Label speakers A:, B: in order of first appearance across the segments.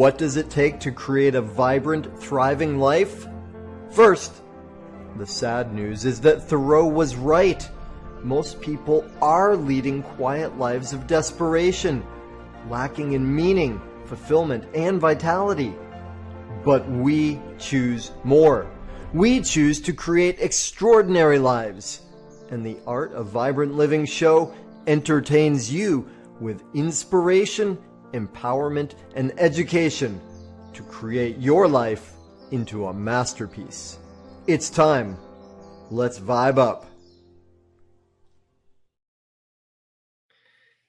A: What does it take to create a vibrant, thriving life? First, the sad news is that Thoreau was right. Most people are leading quiet lives of desperation, lacking in meaning, fulfillment, and vitality. But we choose more. We choose to create extraordinary lives. And the Art of Vibrant Living show entertains you with inspiration, empowerment, and education to create your life into a masterpiece. It's time. Let's vibe up.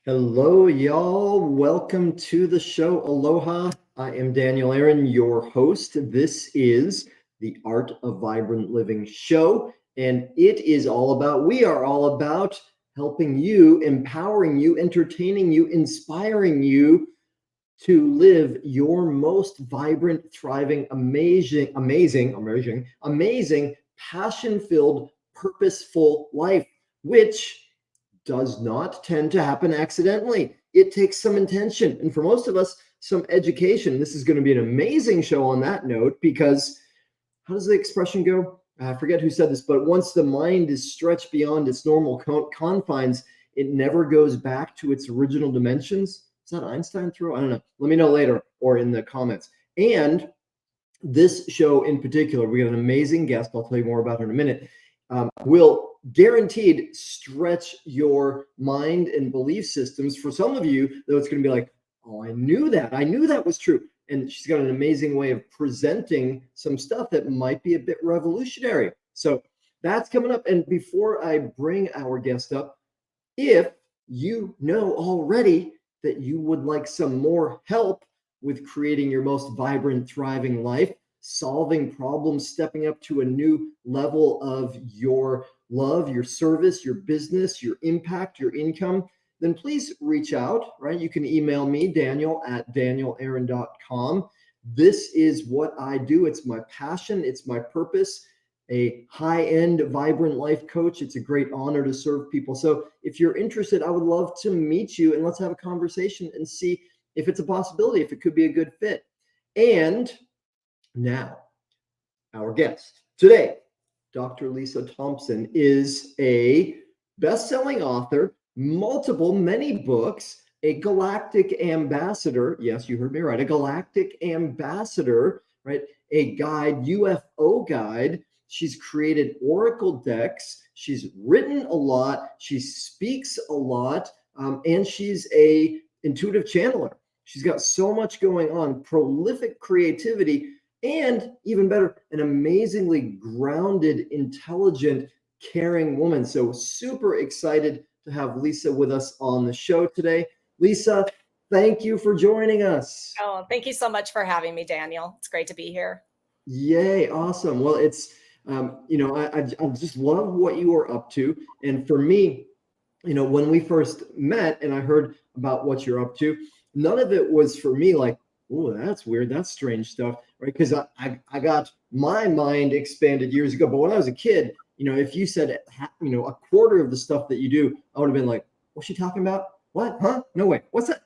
A: Hello, y'all. Welcome to the show. Aloha. I am Daniel Aaron, your host. This is the Art of Vibrant Living show, and we are all about helping you, empowering you, entertaining you, inspiring you to live your most vibrant, thriving, amazing, passion-filled, purposeful life, which does not tend to happen accidentally. It takes some intention, and for most of us, some education. This is going to be an amazing show on that note, because how does the expression go? I forget who said this, but once the mind is stretched beyond its normal confines, it never goes back to its original dimensions. Is that Einstein throw? I don't know. Let me know later or in the comments. And this show in particular, we got an amazing guest. I'll tell you more about her in a minute. Will guaranteed stretch your mind and belief systems. For some of you, though, it's going to be like, oh, I knew that was true. And she's got an amazing way of presenting some stuff that might be a bit revolutionary. So that's coming up. And before I bring our guest up, if you know already that you would like some more help with creating your most vibrant, thriving life, solving problems, stepping up to a new level of your love, your service, your business, your impact, your income, then please reach out, right? You can email me, daniel@danielaaron.com. This is what I do. It's my passion. It's my purpose. A high-end, vibrant life coach. It's a great honor to serve people. So if you're interested, I would love to meet you, and let's have a conversation and see if it's a possibility, if it could be a good fit. And now, our guest today, Dr. Lisa Thompson, is a best-selling author, many books, a galactic ambassador. Yes, you heard me right. A galactic ambassador, right? A guide, UFO guide. She's created oracle decks. She's written a lot. She speaks a lot, and she's a intuitive channeler. She's got so much going on, prolific creativity, and even better, an amazingly grounded, intelligent, caring woman. So super excited to have Lisa with us on the show today. Lisa, thank you for joining us.
B: Oh, thank you so much for having me, Daniel. It's great to be here.
A: Yay, awesome. Well, it's, I just love what you are up to. And for me, when we first met and I heard about what you're up to, none of it was for me like, oh, that's weird. That's strange stuff, right? Because I got my mind expanded years ago. But when I was a kid, if you said, a quarter of the stuff that you do, I would have been like, what's she talking about? What? Huh? No way. What's that?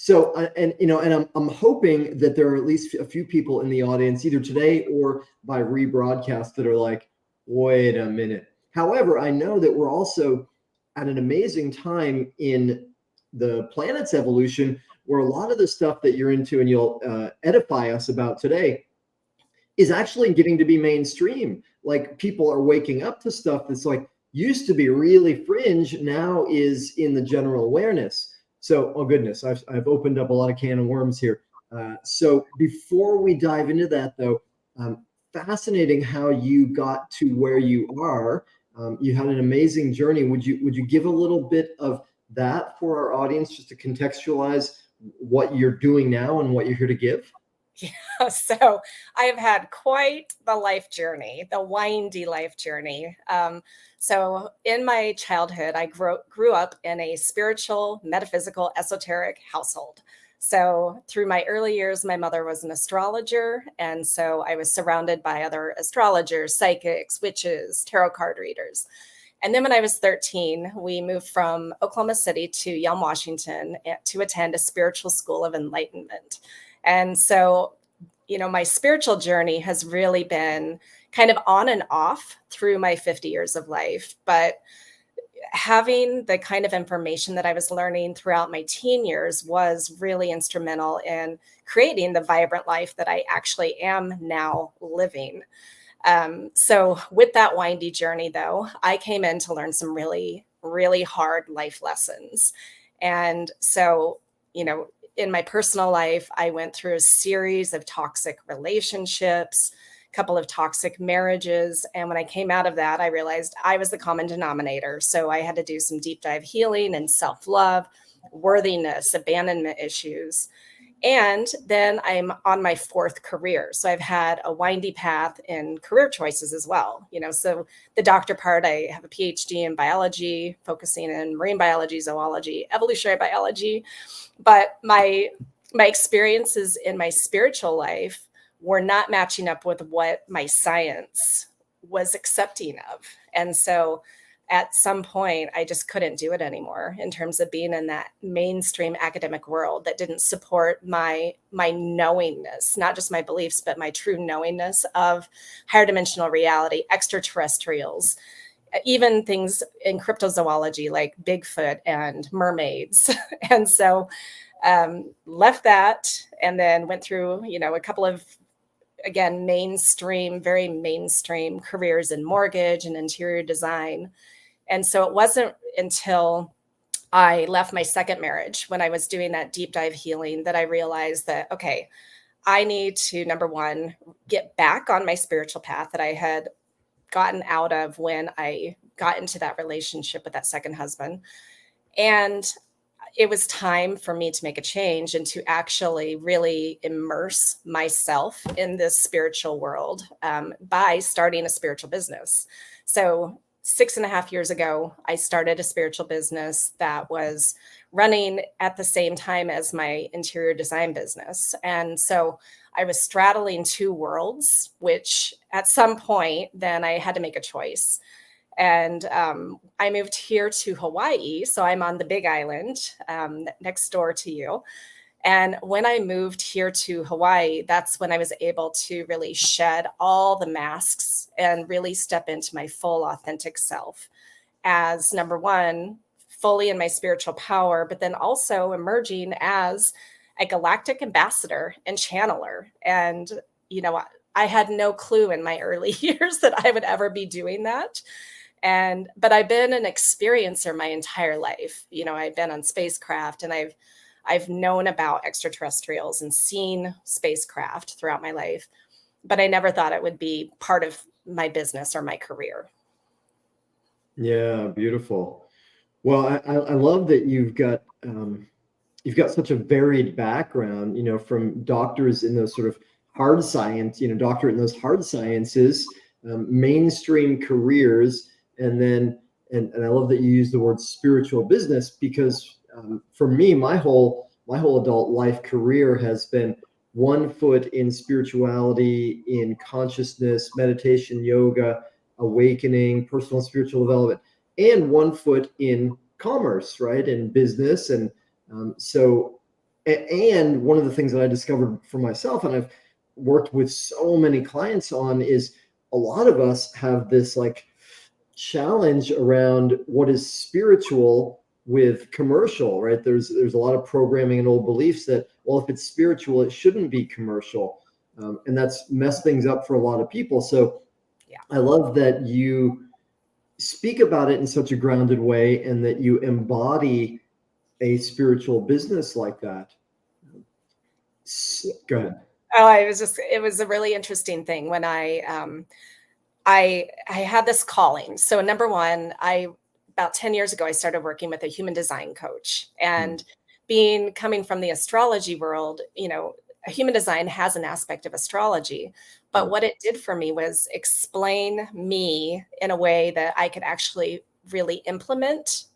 A: I'm hoping that there are at least a few people in the audience, either today or by rebroadcast, that are like, wait a minute. However, I know that we're also at an amazing time in the planet's evolution where a lot of the stuff that you're into and you'll edify us about today is actually getting to be mainstream. Like, people are waking up to stuff that's like used to be really fringe, now is in the general awareness. So, oh goodness, I've opened up a lot of can of worms here. So before we dive into that, though, fascinating how you got to where you are. You had an amazing journey. Would you give a little bit of that for our audience, just to contextualize what you're doing now and what you're here to give?
B: Yeah, so I have had quite the life journey, the windy life journey. So in my childhood, I grew up in a spiritual, metaphysical, esoteric household. So through my early years, my mother was an astrologer. And so I was surrounded by other astrologers, psychics, witches, tarot card readers. And then when I was 13, we moved from Oklahoma City to Yelm, Washington to attend a spiritual school of enlightenment. And so, my spiritual journey has really been kind of on and off through my 50 years of life. But having the kind of information that I was learning throughout my teen years was really instrumental in creating the vibrant life that I actually am now living. So with that windy journey, though, I came in to learn some really, really hard life lessons. And so, in my personal life, I went through a series of toxic relationships, a couple of toxic marriages. And when I came out of that, I realized I was the common denominator. So I had to do some deep dive healing and self love, worthiness, abandonment issues. And then I'm on my fourth career. So I've had a windy path in career choices as well. So the doctor part, I have a PhD in biology, focusing in marine biology, zoology, evolutionary biology. But my experiences in my spiritual life were not matching up with what my science was accepting of. And so at some point, I just couldn't do it anymore in terms of being in that mainstream academic world that didn't support my knowingness, not just my beliefs, but my true knowingness of higher dimensional reality, extraterrestrials, even things in cryptozoology like Bigfoot and mermaids. And so left that and then went through, a couple of, again, very mainstream careers in mortgage and interior design. And so it wasn't until I left my second marriage, when I was doing that deep dive healing, that I realized that, okay, I need to, number one, get back on my spiritual path that I had gotten out of when I got into that relationship with that second husband. And it was time for me to make a change and to actually really immerse myself in this spiritual world by starting a spiritual business. So 6.5 years ago, I started a spiritual business that was running at the same time as my interior design business. And so I was straddling two worlds, which at some point, then I had to make a choice. And I moved here to Hawaii. So I'm on the Big Island next door to you. And when I moved here to Hawaii, that's when I was able to really shed all the masks and really step into my full authentic self as, number one, fully in my spiritual power, but then also emerging as a galactic ambassador and channeler. And, I had no clue in my early years that I would ever be doing that. But I've been an experiencer my entire life. I've been on spacecraft, and I've known about extraterrestrials and seen spacecraft throughout my life, but I never thought it would be part of my business or my career.
A: Yeah, beautiful. Well, I love that you've got such a varied background, from doctors in those sort of hard science, doctorate in those hard sciences, mainstream careers, and then, and I love that you use the word spiritual business, because for me, my whole adult life career has been one foot in spirituality, in consciousness, meditation, yoga, awakening, personal spiritual development, and one foot in commerce, right, in business. And and one of the things that I discovered for myself, and I've worked with so many clients on, is a lot of us have this like challenge around what is spiritual with commercial, right? There's a lot of programming and old beliefs that, well, if it's spiritual, it shouldn't be commercial. And that's messed things up for a lot of people. So yeah, I love that you speak about it in such a grounded way, and that you embody a spiritual business like that. Go ahead.
B: Oh, it was a really interesting thing when I had this calling. So number one, about 10 years ago, I started working with a human design coach, and coming from the astrology world, human design has an aspect of astrology, but what it did for me was explain me in a way that I could actually really implement,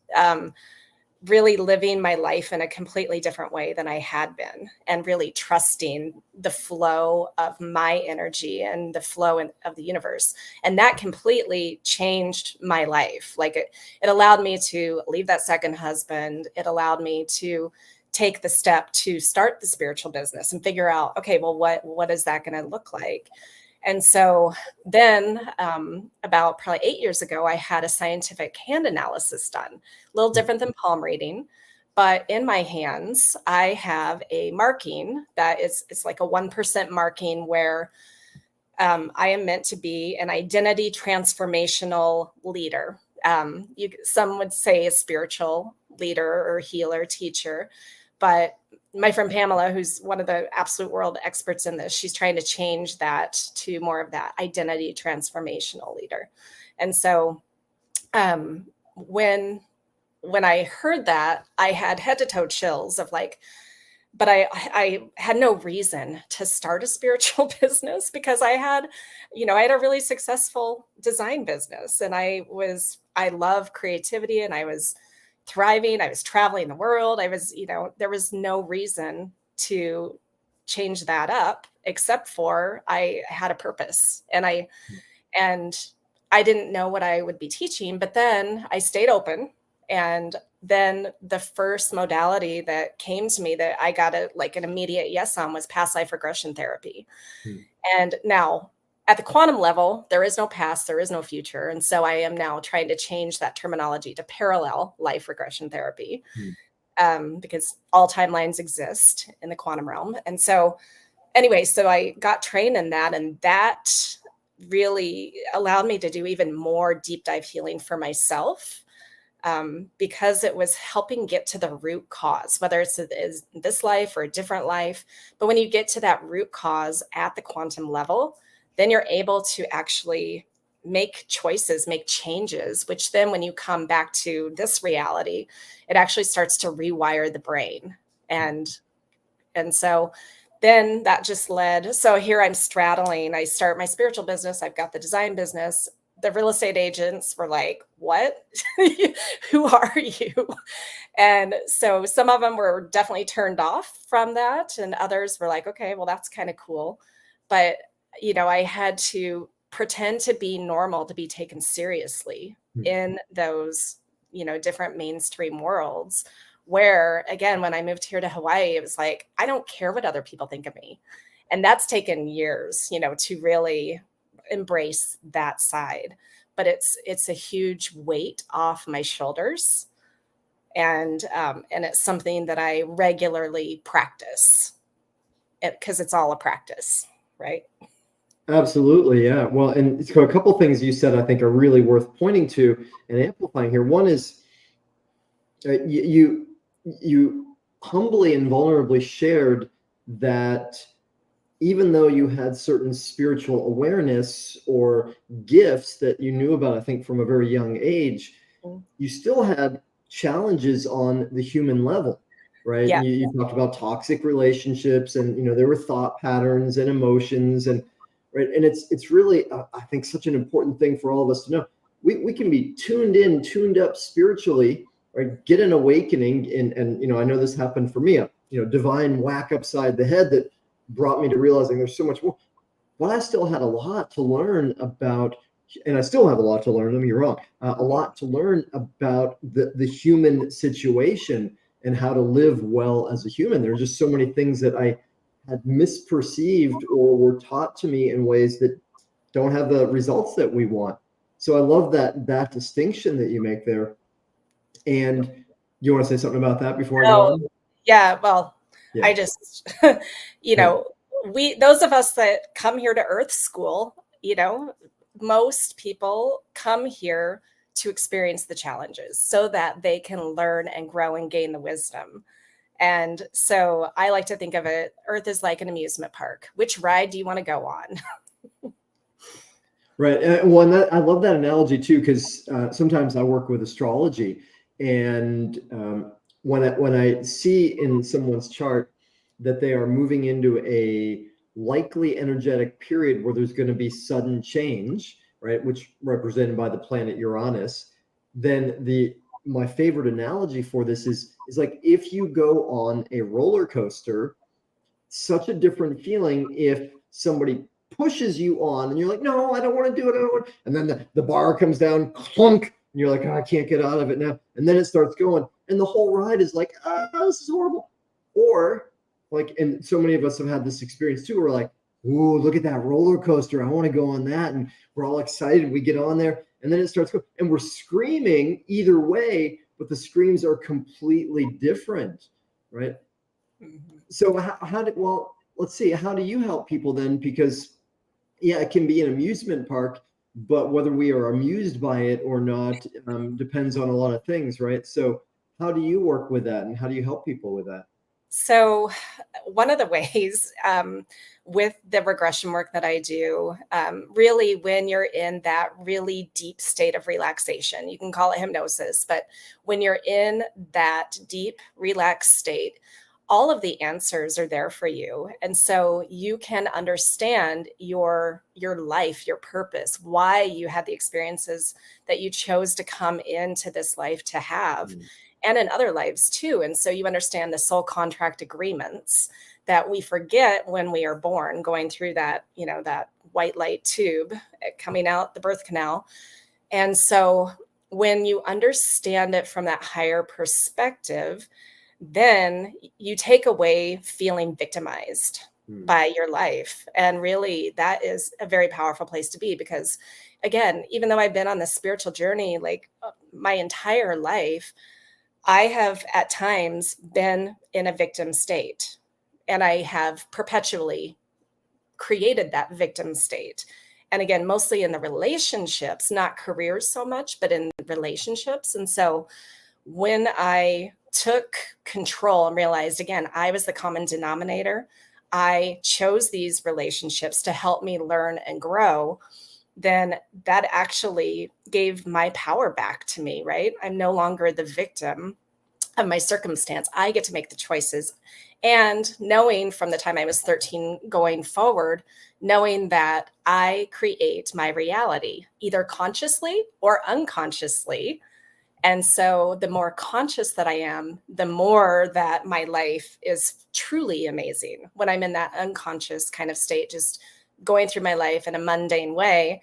B: really living my life in a completely different way than I had been, and really trusting the flow of my energy and the flow of the universe. And that completely changed my life. Like it allowed me to leave that second husband. It allowed me to take the step to start the spiritual business and figure out, okay, well, what is that going to look like? And so then about probably 8 years ago, I had a scientific hand analysis done, a little different than palm reading. But in my hands, I have a marking that it's like a 1% marking where I am meant to be an identity transformational leader. Some would say a spiritual leader or healer, teacher, but my friend Pamela, who's one of the absolute world experts in this, she's trying to change that to more of that identity transformational leader. And so when I heard that, I had head to toe chills of like, but I had no reason to start a spiritual business because I had a really successful design business, and I love creativity, and I was thriving. I was traveling the world. There was no reason to change that up except for I had a purpose, and I didn't know what I would be teaching, but then I stayed open. And then the first modality that came to me that I got an immediate yes on was past life regression therapy. And now at the quantum level, there is no past, there is no future. And so I am now trying to change that terminology to parallel life regression therapy, because all timelines exist in the quantum realm. And so anyway, so I got trained in that, and that really allowed me to do even more deep dive healing for myself. Because it was helping get to the root cause, whether it's this life or a different life. But when you get to that root cause at the quantum level, then you're able to actually make choices, make changes, which then when you come back to this reality, it actually starts to rewire the brain. And so then that just led. So here I'm straddling, I start my spiritual business. I've got the design business. The real estate agents were like, what? Who are you? And so some of them were definitely turned off from that. And others were like, okay, well, that's kind of cool. But, I had to pretend to be normal to be taken seriously in those, different mainstream worlds where, again, when I moved here to Hawaii, it was like, I don't care what other people think of me. And that's taken years, to really embrace that side, but it's a huge weight off my shoulders, and it's something that I regularly practice because it's all a practice, right?
A: Absolutely, yeah. Well, and so a couple things you said I think are really worth pointing to and amplifying here. One is you humbly and vulnerably shared that even though you had certain spiritual awareness or gifts that you knew about, I think from a very young age, you still had challenges on the human level, right?
B: Yeah.
A: You talked about toxic relationships, and there were thought patterns and emotions, and right. And it's really, I think, such an important thing for all of us to know. We can be tuned up spiritually, right? Get an awakening, and I know this happened for me, divine whack upside the head that brought me to realizing there's so much more. But I still had a lot to learn about, and I still have a lot to learn, don't get me wrong, a lot to learn about the human situation and how to live well as a human. There are just so many things that I had misperceived or were taught to me in ways that don't have the results that we want. So I love that distinction that you make there. And you want to say something about that before I go on?
B: Yeah, well,
A: Yeah.
B: I just, those of us that come here to Earth School, most people come here to experience the challenges so that they can learn and grow and gain the wisdom. And so I like to think of it, Earth is like an amusement park. Which ride do you want to go on?
A: Right. Well, I love that analogy too, because sometimes I work with astrology, and when I see in someone's chart that they are moving into a likely energetic period where there's going to be sudden change, right, which represented by the planet Uranus, then my favorite analogy for this is like if you go on a roller coaster, such a different feeling if somebody pushes you on and you're like, no, I don't want to do it. I don't want. And then the bar comes down, clunk, and you're like, oh, I can't get out of it now. And then it starts going, and the whole ride is like, this is horrible. Or like, and so many of us have had this experience too. We're like, "Ooh, look at that roller coaster. I want to go on that." And we're all excited. We get on there and then it starts going, and we're screaming either way, but the screams are completely different, right?
B: Mhm.
A: So well, let's see, how do you help people then? Because yeah, it can be an amusement park, but whether we are amused by it or not depends on a lot of things, right? So how do you work with that, and how do you help people with that?
B: So, one of the ways with the regression work that I do, really, when you're in that really deep state of relaxation, you can call it hypnosis, but when you're in that deep, relaxed state, all of the answers are there for you, and so you can understand your life, your purpose, why you had the experiences that you chose to come into this life to have,
A: Mm.
B: and in other lives too. And so you understand the soul contract agreements that we forget when we are born, going through that, that white light tube, coming out the birth canal. And so when you understand it from that higher perspective, then you take away feeling victimized
A: Mm.
B: by your life. And really, that is a very powerful place to be because, again, even though I've been on this spiritual journey like my entire life, I have at times been in a victim state, and I have perpetually created that victim state. And again, mostly in the relationships, not careers so much, but in relationships. And so when I took control and realized, again, I was the common denominator, I chose these relationships to help me learn and grow, then that actually gave my power back to me, right? I'm no longer the victim of my circumstance. I get to make the choices. And knowing from the time I was 13 going forward, knowing that I create my reality, either consciously or unconsciously. And so the more conscious that I am, the more that my life is truly amazing. When I'm in that unconscious kind of state, just going through my life in a mundane way,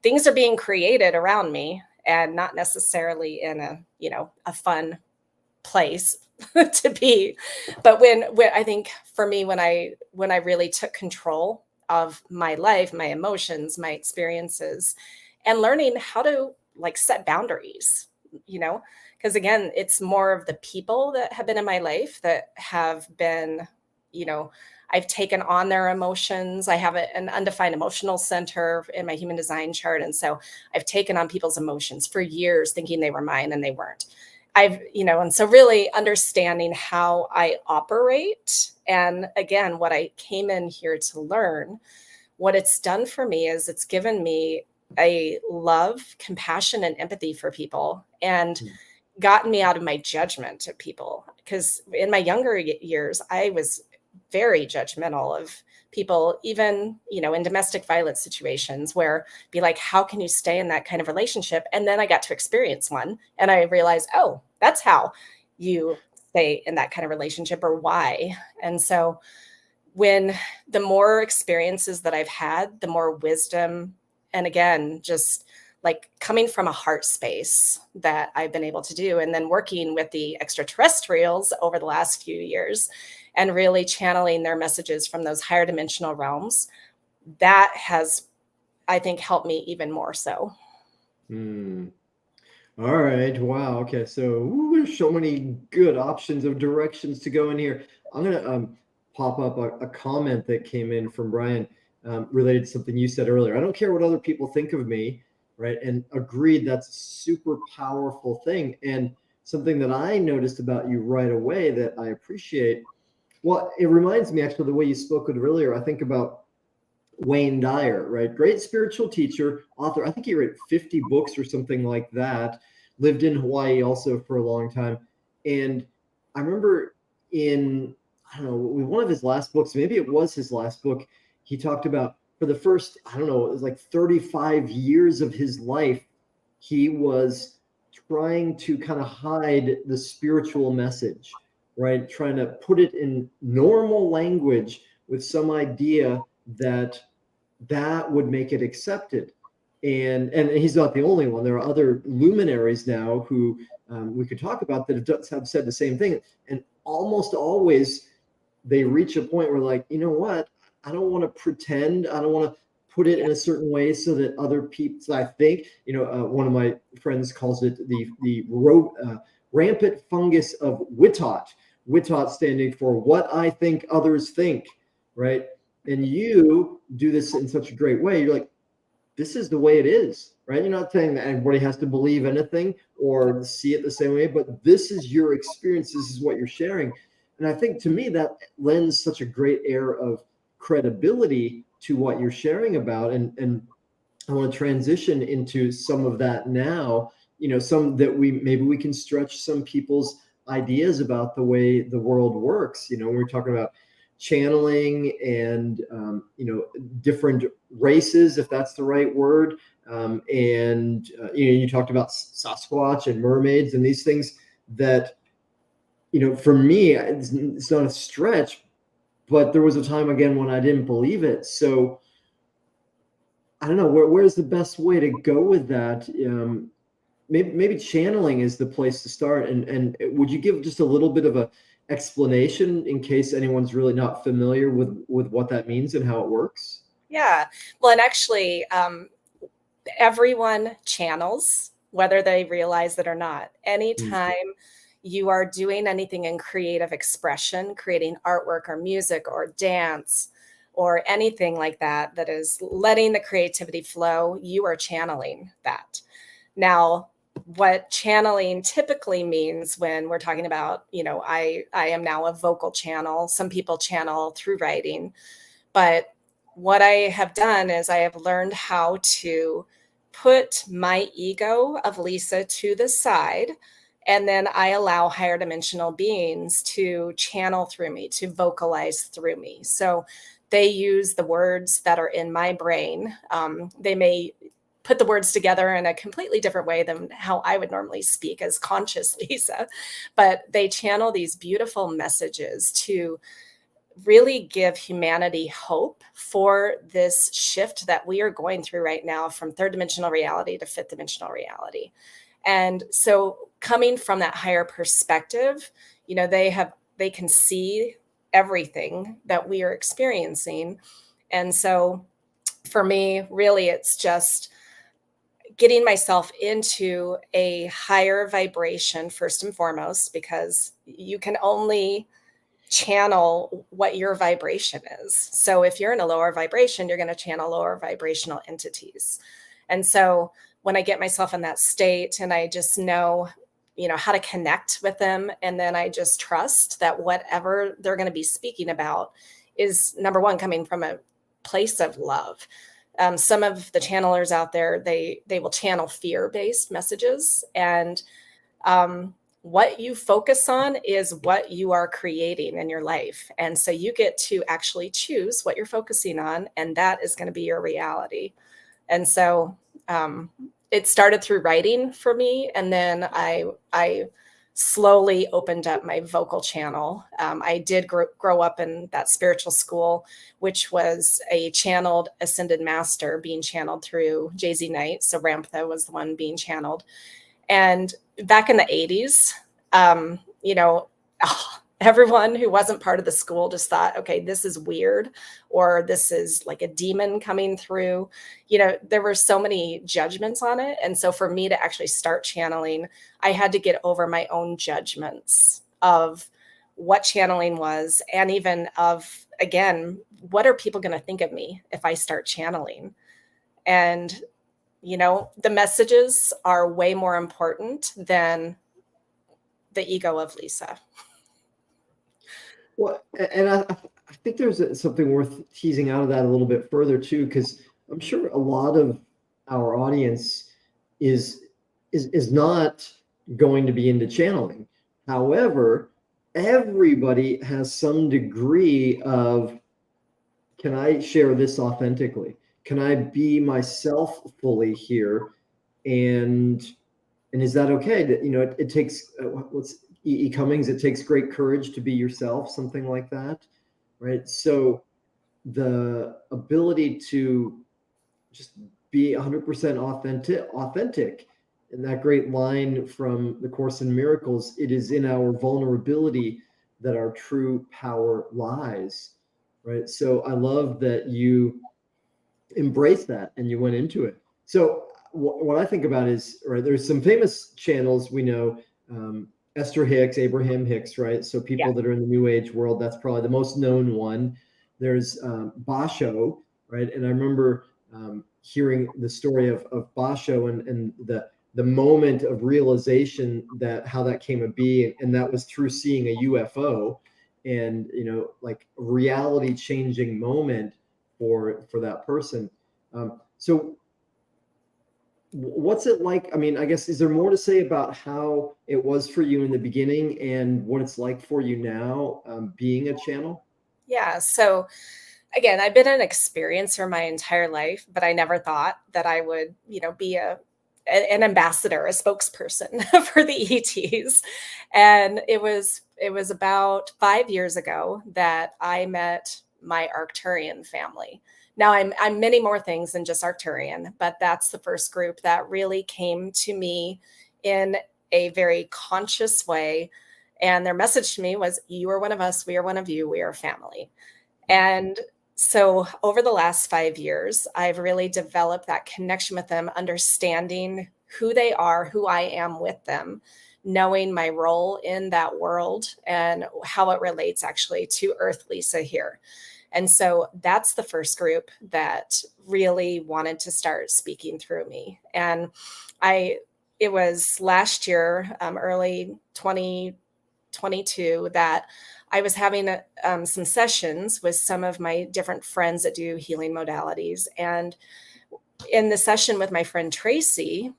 B: things are being created around me and not necessarily in a fun place to be. But when I think for me, when I really took control of my life, my emotions, my experiences, and learning how to like set boundaries, you know, because again, it's more of the people that have been in my life that have been, you know, I've taken on their emotions. I have an undefined emotional center in my human design chart. And so I've taken on people's emotions for years, thinking they were mine and they weren't. And so really understanding how I operate. And again, what I came in here to learn, what it's done for me is it's given me a love, compassion, and empathy for people and
A: Mm.
B: gotten me out of my judgment of people. Because in my younger years, I was very judgmental of people, even, in domestic violence situations where be like, how can you stay in that kind of relationship? And then I got to experience one and I realized, oh, that's how you stay in that kind of relationship or why. And so when the more experiences that I've had, the more wisdom, and again, just like coming from a heart space that I've been able to do, and then working with the extraterrestrials over the last few years and really channeling their messages from those higher dimensional realms, that has, I think, helped me even more so.
A: Mm. All right. Wow. Okay. So there's so many good options of directions to go in here. I'm gonna pop up a comment that came in from Brian related to something you said earlier. I don't care what other people think of me, right? And agreed, that's a super powerful thing. And something that I noticed about you right away that I appreciate. Well, it reminds me actually of the way you spoke of it earlier. I think about Wayne Dyer, right? Great spiritual teacher, author. I think he wrote 50 books or something like that. Lived in Hawaii also for a long time. And I remember in, I don't know, one of his last books, maybe it was his last book, he talked about for the first, I don't know, it was like 35 years of his life, he was trying to kind of hide the spiritual message, right? Trying to put it in normal language with some idea that would make it accepted. And he's not the only one. There are other luminaries now who we could talk about that have said the same thing. And almost always they reach a point where like, you know what? I don't want to pretend. I don't want to put it in a certain way so that other people, I think, one of my friends calls it the rampant fungus of Witot. Witot standing for what I think others think, right? And you do this in such a great way. You're like, this is the way it is, right? You're not saying that everybody has to believe anything or see it the same way, but this is your experience. This is what you're sharing. And I think to me that lends such a great air of credibility to what you're sharing about. And I want to transition into some of that now, some that maybe we can stretch some people's ideas about the way the world works. When we're talking about channeling and different races, if that's the right word, and you talked about Sasquatch and mermaids and these things that for me it's not a stretch, but there was a time again when I didn't believe it. So I don't know where's the best way to go with that. Maybe channeling is the place to start, and would you give just a little bit of a explanation in case anyone's really not familiar with what that means and how it works?
B: Yeah. Well, and actually, everyone channels, whether they realize it or not. Anytime you are doing anything in creative expression, creating artwork or music or dance or anything like that, that is letting the creativity flow, you are channeling that. Now, what channeling typically means when we're talking about, I am now a vocal channel. Some people channel through writing, but what I have done is I have learned how to put my ego of Lisa to the side, and then I allow higher dimensional beings to channel through me, to vocalize through me. So they use the words that are in my brain. They may put the words together in a completely different way than how I would normally speak as conscious Lisa, but they channel these beautiful messages to really give humanity hope for this shift that we are going through right now from third dimensional reality to fifth dimensional reality. And so coming from that higher perspective, they can see everything that we are experiencing. And so for me, really, it's just getting myself into a higher vibration first and foremost, because you can only channel what your vibration is. So if you're in a lower vibration, you're going to channel lower vibrational entities. And so when I get myself in that state and I just know, how to connect with them, and then I just trust that whatever they're going to be speaking about is, number one, coming from a place of love. Some of the channelers out there, they will channel fear-based messages, and what you focus on is what you are creating in your life. And so you get to actually choose what you're focusing on, and that is going to be your reality. And so it started through writing for me, and then I slowly opened up my vocal channel. I did grow up in that spiritual school, which was a channeled ascended master being channeled through Jay-Z Knight. So Ramtha was the one being channeled. And back in the 80s, everyone who wasn't part of the school just thought, okay, this is weird, or this is like a demon coming through. There were so many judgments on it. And so for me to actually start channeling, I had to get over my own judgments of what channeling was, and even of, again, what are people going to think of me if I start channeling? And the messages are way more important than the ego of Lisa.
A: Well, and I think there's something worth teasing out of that a little bit further too, because I'm sure a lot of our audience is not going to be into channeling. However, everybody has some degree of, can I share this authentically? Can I be myself fully here? And is that okay? That it takes what's E. Cummings, it takes great courage to be yourself, something like that, right? So the ability to just be 100% authentic, and that great line from the Course in Miracles, it is in our vulnerability that our true power lies, right? So I love that you embrace that and you went into it. So what I think about is, right, there's some famous channels we know, Esther Hicks, Abraham Hicks, right? So
B: Yeah.
A: people that are in the New Age world, that's probably the most known one. There's Basho, right? And I remember hearing the story of Basho and the moment of realization that how that came to be, and that was through seeing a UFO, and like reality changing moment for that person. So what's it like? I mean, I guess, is there more to say about how it was for you in the beginning and what it's like for you now, being a channel?
B: Yeah. So again, I've been an experiencer my entire life, but I never thought that I would, be an ambassador, a spokesperson for the ETs. And it was about 5 years ago that I met my Arcturian family. Now I'm many more things than just Arcturian, but that's the first group that really came to me in a very conscious way. And their message to me was, you are one of us, we are one of you, we are family. And so over the last 5 years, I've really developed that connection with them, understanding who they are, who I am with them, knowing my role in that world and how it relates actually to Earth Lisa here. And so that's the first group that really wanted to start speaking through me. And it was last year, early 2022, that I was having some sessions with some of my different friends that do healing modalities. And in the session with my friend Tracy,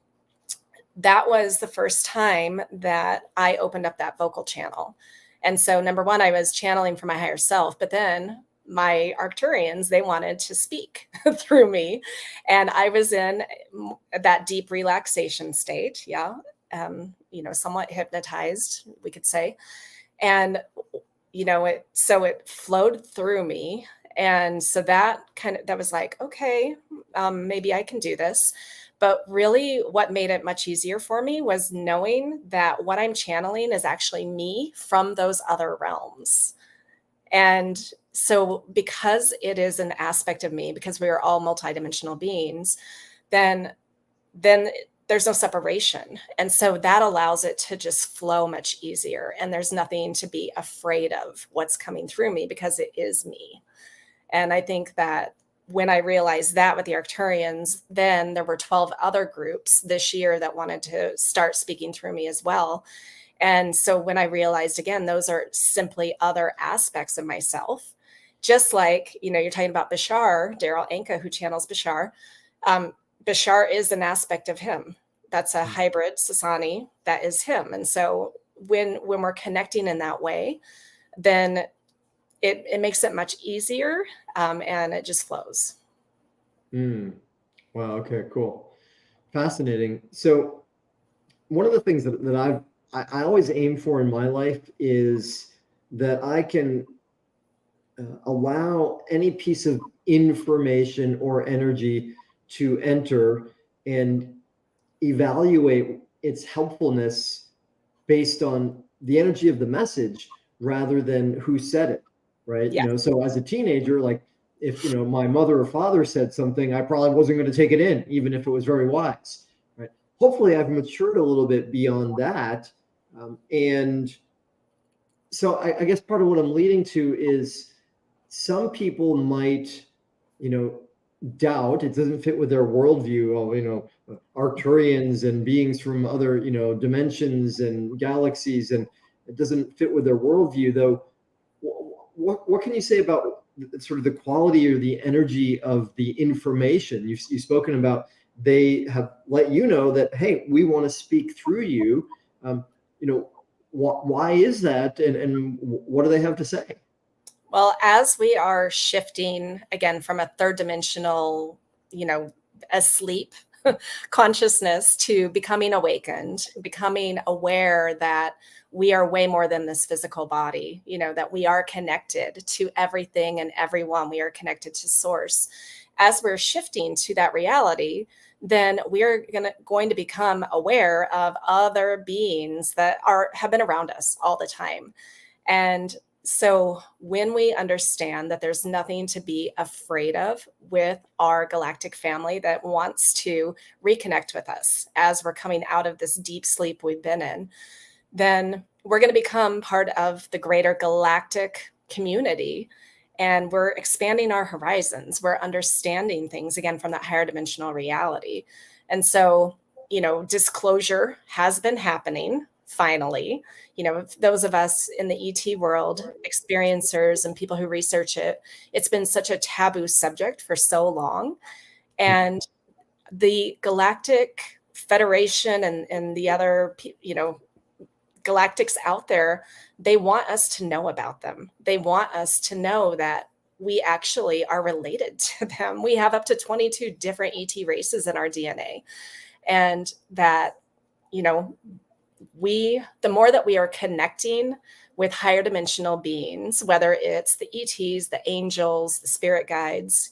B: that was the first time that I opened up that vocal channel. And so, number one, I was channeling for my higher self, but then my Arcturians, they wanted to speak through me. And I was in that deep relaxation state. Yeah. Somewhat hypnotized, we could say. And it flowed through me. And so that was like, okay, maybe I can do this. But really what made it much easier for me was knowing that what I'm channeling is actually me from those other realms. And so because it is an aspect of me, because we are all multidimensional beings, then there's no separation. And so that allows it to just flow much easier. And there's nothing to be afraid of what's coming through me because it is me. And I think that when I realized that with the Arcturians, then there were 12 other groups this year that wanted to start speaking through me as well. And so when I realized, again, those are simply other aspects of myself, just like, you're talking about Bashar, Daryl Anka, who channels Bashar. Bashar is an aspect of him. That's a hybrid Sasani. That is him. And so when we're connecting in that way, then it makes it much easier, and it just flows.
A: Mm. Wow. Okay, cool. Fascinating. So one of the things that I always aim for in my life is that I can allow any piece of information or energy to enter and evaluate its helpfulness based on the energy of the message rather than who said it, right?
B: Yeah.
A: So as a teenager, like if my mother or father said something, I probably wasn't going to take it in, even if it was very wise, right? Hopefully I've matured a little bit beyond that. And so I guess part of what I'm leading to is some people might, doubt it doesn't fit with their worldview of, Arcturians and beings from other, dimensions and galaxies, and it doesn't fit with their worldview. Though, what can you say about sort of the quality or the energy of the information you've spoken about? They have let you know that, hey, we want to speak through you. Why is that, and what do they have to say?
B: Well, as we are shifting again from a third dimensional, asleep consciousness to becoming awakened, becoming aware that we are way more than this physical body, that we are connected to everything and everyone. We are connected to source. As we're shifting to that reality, then we're going to become aware of other beings that have been around us all the time. And so when we understand that there's nothing to be afraid of with our galactic family that wants to reconnect with us as we're coming out of this deep sleep we've been in, then we're going to become part of the greater galactic community. And we're expanding our horizons. We're understanding things again from that higher dimensional reality. And so, disclosure has been happening finally. Those of us in the ET world, experiencers and people who research it, it's been such a taboo subject for so long. And the Galactic Federation and the other, galactics out there, they want us to know about them. They want us to know that we actually are related to them. We have up to 22 different ET races in our DNA. And that, the more that we are connecting with higher dimensional beings, whether it's the ETs, the angels, the spirit guides,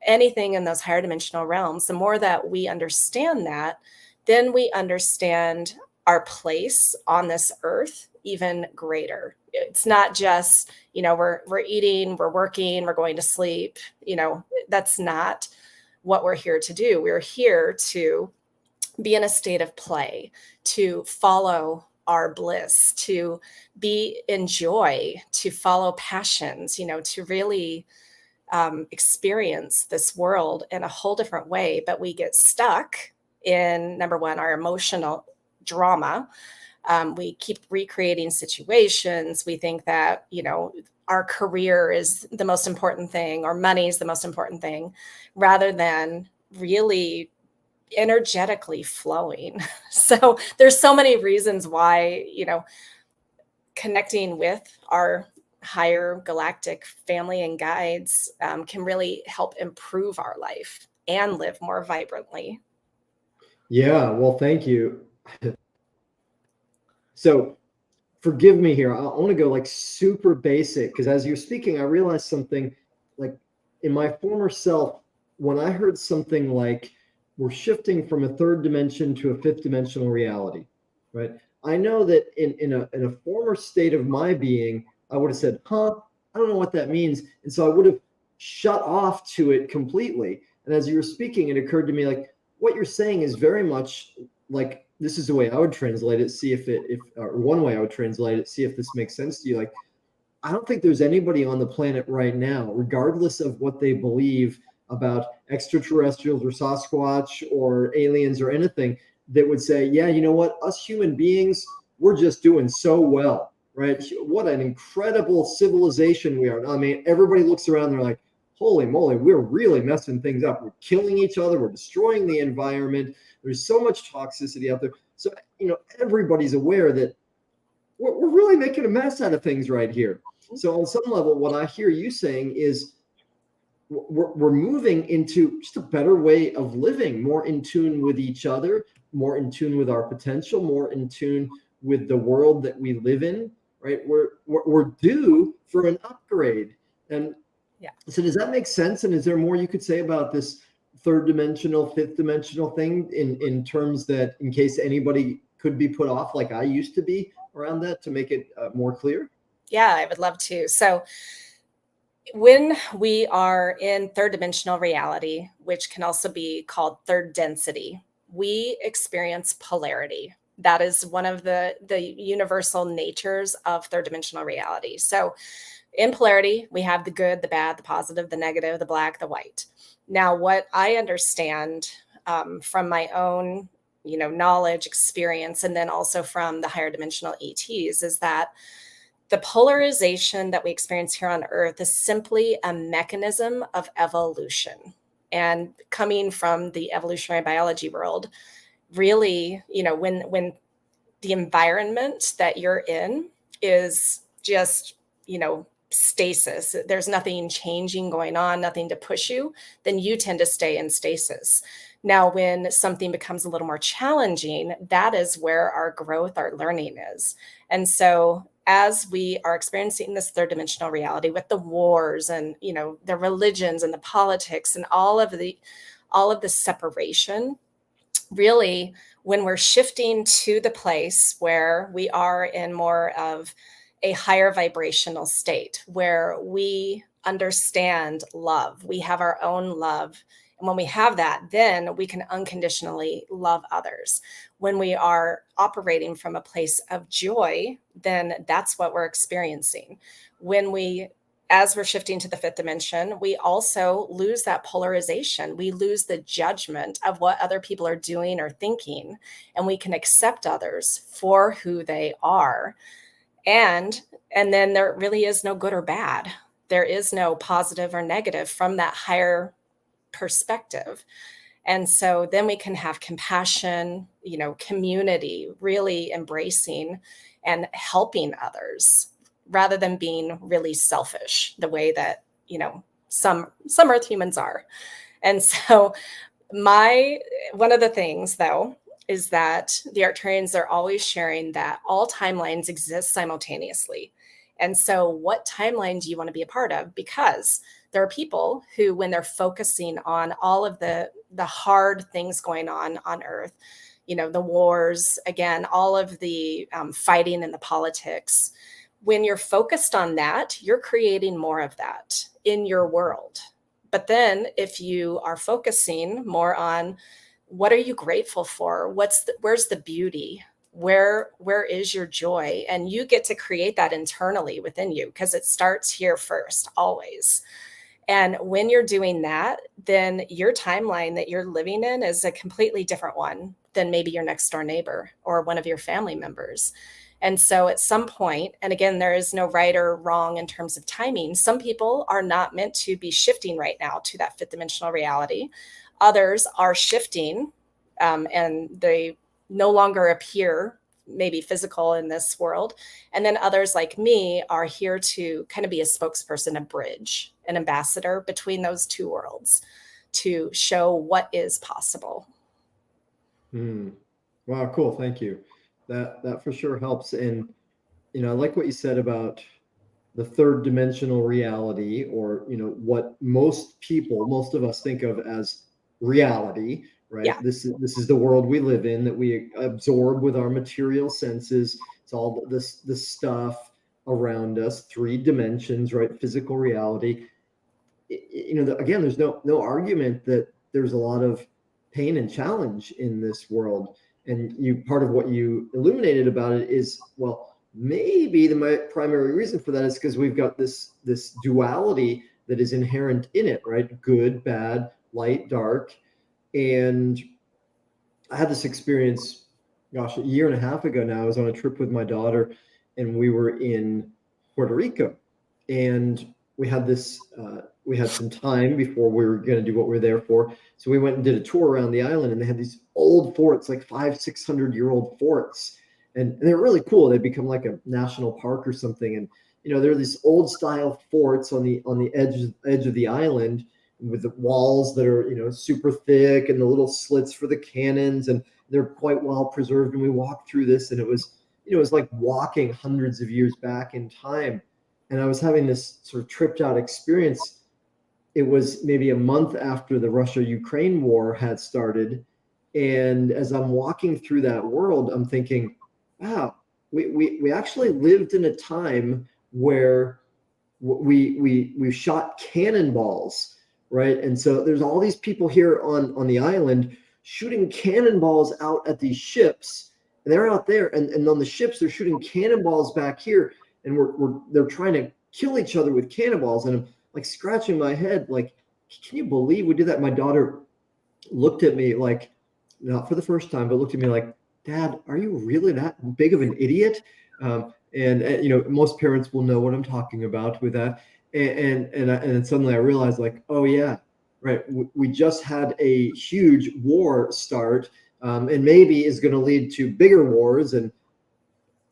B: anything in those higher dimensional realms, the more that we understand that, then we understand our place on this earth even greater. It's not just, we're eating, we're working, we're going to sleep. That's not what we're here to do. We're here to be in a state of play, to follow our bliss, to be in joy, to follow passions, to really experience this world in a whole different way. But we get stuck in, number one, our emotional drama. We keep recreating situations. We think that, our career is the most important thing, or money is the most important thing, rather than really energetically flowing. So there's so many reasons why, connecting with our higher galactic family and guides can really help improve our life and live more vibrantly.
A: Yeah, well, thank you. So forgive me here. I want to go like super basic, because as you're speaking, I realized something. Like in my former self, when I heard something like we're shifting from a third dimension to a fifth dimensional reality, right? I know that in a former state of my being, I would have said, huh, I don't know what that means. And so I would have shut off to it completely. And as you were speaking, it occurred to me like what you're saying is very much like, this is the way I would translate it, see if or one way I would translate it, see if this makes sense to you. Like, I don't think there's anybody on the planet right now, regardless of what they believe about extraterrestrials or Sasquatch or aliens or anything, that would say, yeah, you know what, us human beings, we're just doing so well, right? What an incredible civilization we are. I mean, everybody looks around, they're like, holy moly, we're really messing things up. We're killing each other. We're destroying the environment. There's so much toxicity out there. So, everybody's aware that we're really making a mess out of things right here. So on some level, what I hear you saying is we're moving into just a better way of living, more in tune with each other, more in tune with our potential, more in tune with the world that we live in, right? We're due for an upgrade. And
B: yeah.
A: So does that make sense? And is there more you could say about this third dimensional, fifth dimensional thing in terms that, in case anybody could be put off like I used to be around that, to make it more clear?
B: Yeah, I would love to. So when we are in third dimensional reality, which can also be called third density, we experience polarity. That is one of the universal natures of third dimensional reality. So in polarity, we have the good, the bad, the positive, the negative, the black, the white. Now, what I understand from my own, knowledge, experience, and then also from the higher dimensional ETs is that the polarization that we experience here on Earth is simply a mechanism of evolution. And coming from the evolutionary biology world, really, when the environment that you're in is just, stasis, there's nothing changing going on, nothing to push you, then you tend to stay in stasis. Now, when something becomes a little more challenging, that is where our growth, our learning is. And so as we are experiencing this third dimensional reality with the wars and, the religions and the politics and all of the separation, really, when we're shifting to the place where we are in more of a higher vibrational state where we understand love. We have our own love. And when we have that, then we can unconditionally love others. When we are operating from a place of joy, then that's what we're experiencing. As we're shifting to the fifth dimension, we also lose that polarization. We lose the judgment of what other people are doing or thinking, and we can accept others for who they are. And then there really is no good or bad. There is no positive or negative from that higher perspective. And so then we can have compassion, community, really embracing and helping others rather than being really selfish the way that, some earth humans are. And so one of the things though is that the Arcturians are always sharing that all timelines exist simultaneously. And so what timeline do you want to be a part of? Because there are people who, when they're focusing on all of the hard things going on Earth, the wars, again, all of the fighting and the politics, when you're focused on that, you're creating more of that in your world. But then if you are focusing more on what are you grateful for? Where's the beauty? Where is your joy? And you get to create that internally within you, because it starts here first, always. And when you're doing that, then your timeline that you're living in is a completely different one than maybe your next door neighbor or one of your family members. And so at some point, and again, there is no right or wrong in terms of timing. Some people are not meant to be shifting right now to that fifth dimensional reality. Others are shifting and they no longer appear maybe physical in this world. And then others like me are here to kind of be a spokesperson, a bridge, an ambassador between those two worlds to show what is possible.
A: Wow, cool. Thank you. That for sure helps. And, I like what you said about the third dimensional reality, or, what most of us think of as reality, right?
B: Yeah.
A: This is the world we live in, that we absorb with our material senses. It's all this stuff around us, 3 dimensions, right? Physical reality. Again, there's no argument that there's a lot of pain and challenge in this world. And part of what you illuminated about it is, well, maybe the primary reason for that is because we've got this duality that is inherent in it, right? Good, bad, light, dark. And I had this experience, gosh, a year and a half ago now. I was on a trip with my daughter, and we were in Puerto Rico, and we had some time before we were going to do what we were there for. So we went and did a tour around the island, and they had these old forts, like 500-600-year-old forts. And they're really cool. They become like a national park or something. And, there are these old style forts on the edge of the island, with the walls that are, super thick, and the little slits for the cannons, and they're quite well preserved. And we walked through this, and it was like walking hundreds of years back in time. And I was having this sort of tripped out experience. It was maybe a month after the Russia-Ukraine war had started. And as I'm walking through that world, I'm thinking, wow, we actually lived in a time where we shot cannonballs, right? And so there's all these people here on the island shooting cannonballs out at these ships. And they're out there, and on the ships, they're shooting cannonballs back here. And they're trying to kill each other with cannonballs. And I'm like scratching my head, like, can you believe we did that? My daughter looked at me, like, not for the first time, but looked at me like, Dad, are you really that big of an idiot? And most parents will know what I'm talking about with that. And then suddenly I realized, like, oh yeah, right. We just had a huge war start, and maybe is going to lead to bigger wars, and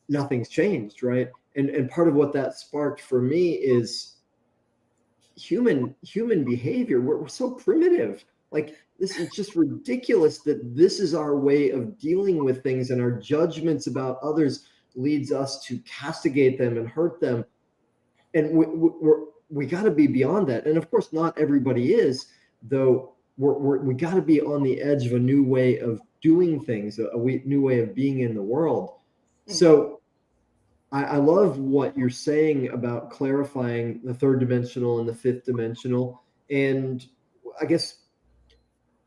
A: nothing's changed, right? And part of what that sparked for me is human behavior. We're so primitive. Like, this is just ridiculous that this is our way of dealing with things, and our judgments about others leads us to castigate them and hurt them. And we got to be beyond that. And of course, not everybody is, though. We got to be on the edge of a new way of doing things, a new way of being in the world. So I love what you're saying about clarifying the third dimensional and the fifth dimensional. And I guess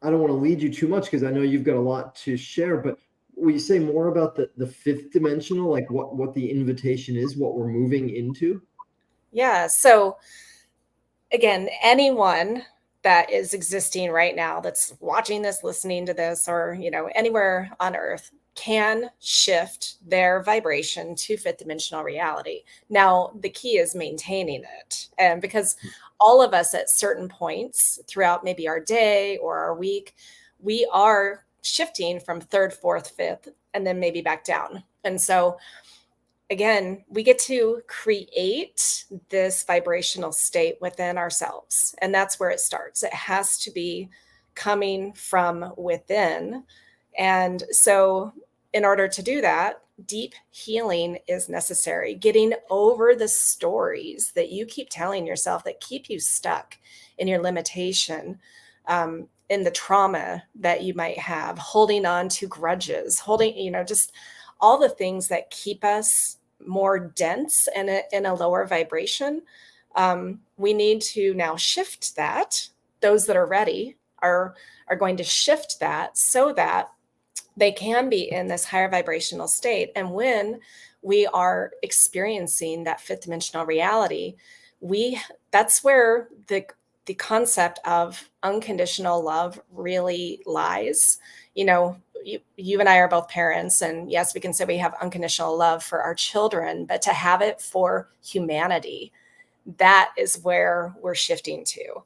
A: I don't want to lead you too much because I know you've got a lot to share, but will you say more about the fifth dimensional, like what the invitation is, what we're moving into?
B: Yeah. So again, anyone that is existing right now that's watching this, listening to this, or anywhere on earth can shift their vibration to fifth dimensional reality. Now, the key is maintaining it. And because all of us at certain points throughout maybe our day or our week, we are shifting from third, fourth, fifth, and then maybe back down. And so again, we get to create this vibrational state within ourselves. And that's where it starts. It has to be coming from within. And so, in order to do that, deep healing is necessary. Getting over the stories that you keep telling yourself that keep you stuck in your limitation, in the trauma that you might have, holding on to grudges, holding, just all the things that keep us more dense and in a lower vibration. We need to now shift that. Those that are ready are going to shift that so that they can be in this higher vibrational state. And when we are experiencing that fifth dimensional reality, that's where the concept of unconditional love really lies. You and I are both parents, and yes, we can say we have unconditional love for our children, but to have it for humanity, that is where we're shifting to.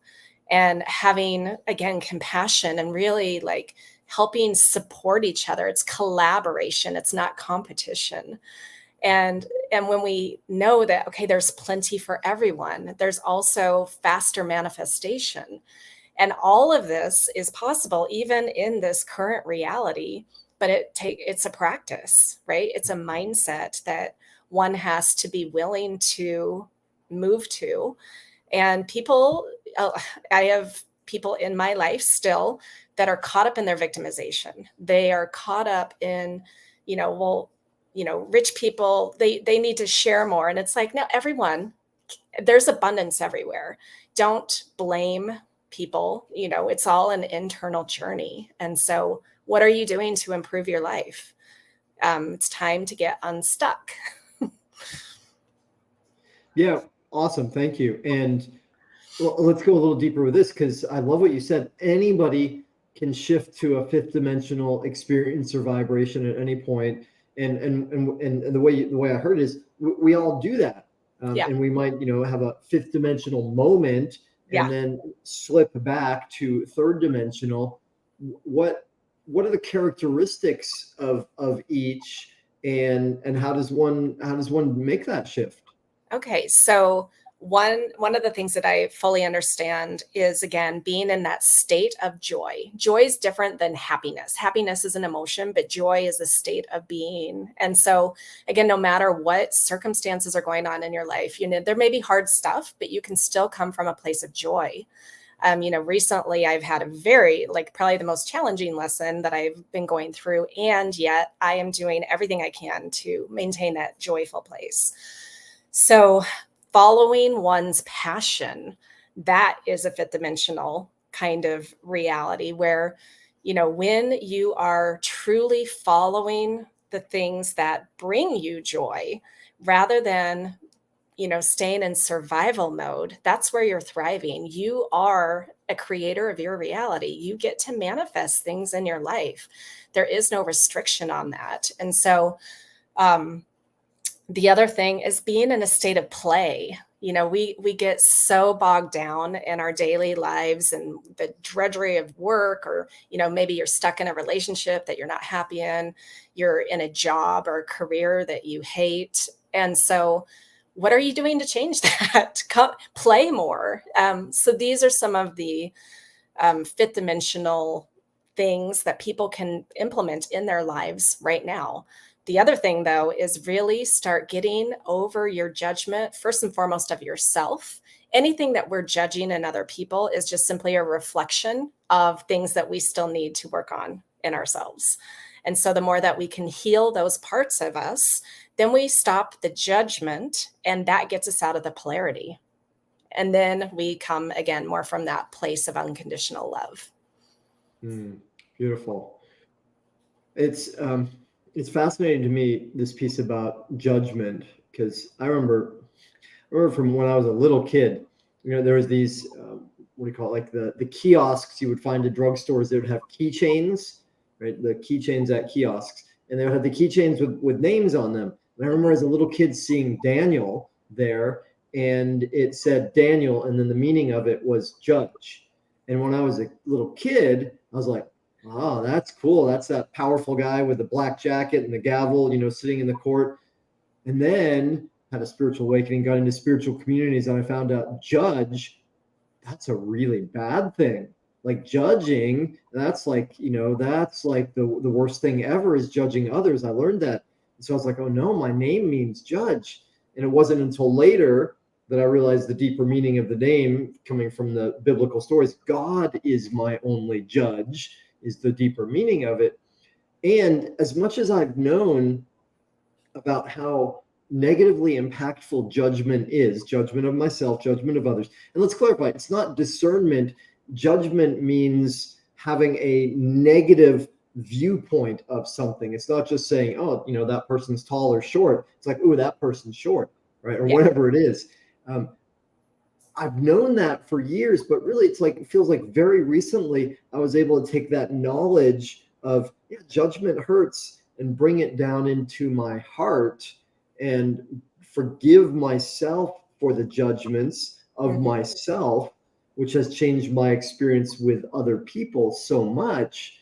B: And having, again, compassion and really like helping support each other. It's collaboration, it's not competition. And when we know that, okay, there's plenty for everyone, there's also faster manifestation. And all of this is possible even in this current reality, but it's a practice, right? It's a mindset that one has to be willing to move to. And I have people in my life still that are caught up in their victimization. They are caught up in, rich people, they need to share more. And it's like, no, everyone, there's abundance everywhere. Don't blame people. It's all an internal journey. And so what are you doing to improve your life? It's time to get unstuck.
A: Yeah, awesome. Thank you. And well, let's go a little deeper with this because I love what you said. Anybody can shift to a fifth dimensional experience or vibration at any point. And the way I heard it is we all do that.
B: Yeah.
A: And we might, have a fifth dimensional moment
B: Yeah.
A: and then slip back to third dimensional. What are the characteristics of each and how does one make that shift?
B: Okay, so one of the things that I fully understand is, again, being in that state of joy. Joy is different than happiness. Happiness is an emotion, but joy is a state of being. And so again, no matter what circumstances are going on in your life, there may be hard stuff, but you can still come from a place of joy. Recently I've had a very, probably the most challenging lesson that I've been going through, and yet I am doing everything I can to maintain that joyful place. So following one's passion, that is a fifth dimensional kind of reality where, when you are truly following the things that bring you joy rather than, staying in survival mode, that's where you're thriving. You are a creator of your reality. You get to manifest things in your life. There is no restriction on that. And so, the other thing is being in a state of play. We get so bogged down in our daily lives and the drudgery of work, or, maybe you're stuck in a relationship that you're not happy in, you're in a job or a career that you hate. And so what are you doing to change that? Play more. So these are some of the fifth dimensional things that people can implement in their lives right now. The other thing, though, is really start getting over your judgment, first and foremost, of yourself. Anything that we're judging in other people is just simply a reflection of things that we still need to work on in ourselves. And so the more that we can heal those parts of us, then we stop the judgment, and that gets us out of the polarity. And then we come again more from that place of unconditional love.
A: Beautiful. It's fascinating to me, this piece about judgment, because I remember from when I was a little kid, there was these what do you call it, like the kiosks you would find at drugstores. They would have keychains, right? The keychains at kiosks, and they would have the keychains with names on them. And I remember as a little kid seeing Daniel there, and it said Daniel, and then the meaning of it was judge. And when I was a little kid, I was like, oh, that's cool. That's that powerful guy with the black jacket and the gavel, sitting in the court. And then had a spiritual awakening, got into spiritual communities, and I found out judge, that's a really bad thing. Like judging, that's like the worst thing ever, is judging others. I learned that. And so I was like, oh no, my name means judge. And it wasn't until later that I realized the deeper meaning of the name, coming from the biblical stories. God is my only judge, is the deeper meaning of it. And as much as I've known about how negatively impactful judgment is, judgment of myself, judgment of others. And let's clarify, it's not discernment. Judgment means having a negative viewpoint of something. It's not just saying, oh, that person's tall or short. It's like, oh, that person's short, right? Or whatever it is. I've known that for years, but really it feels like very recently I was able to take that knowledge of judgment hurts and bring it down into my heart and forgive myself for the judgments of myself, which has changed my experience with other people so much,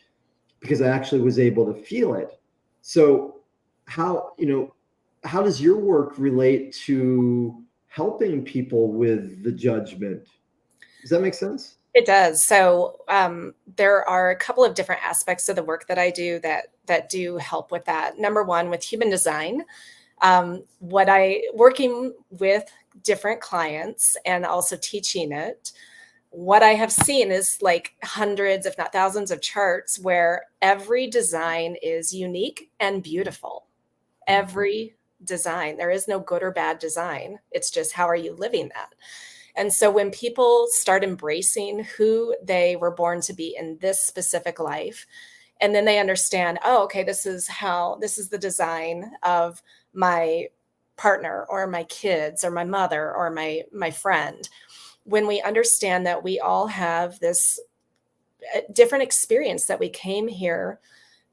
A: because I actually was able to feel it. So how does your work relate to helping people with the judgment? Does that make sense?
B: It does. So there are a couple of different aspects of the work that I do that do help with that. Number one, with human design, working with different clients and also teaching it, what I have seen is like hundreds, if not thousands, of charts where every design is unique and beautiful. Every design. There is no good or bad design. It's just, how are you living that? And so when people start embracing who they were born to be in this specific life, and then they understand, oh, okay, this is the design of my partner or my kids or my mother or my friend. When we understand that we all have this different experience that we came here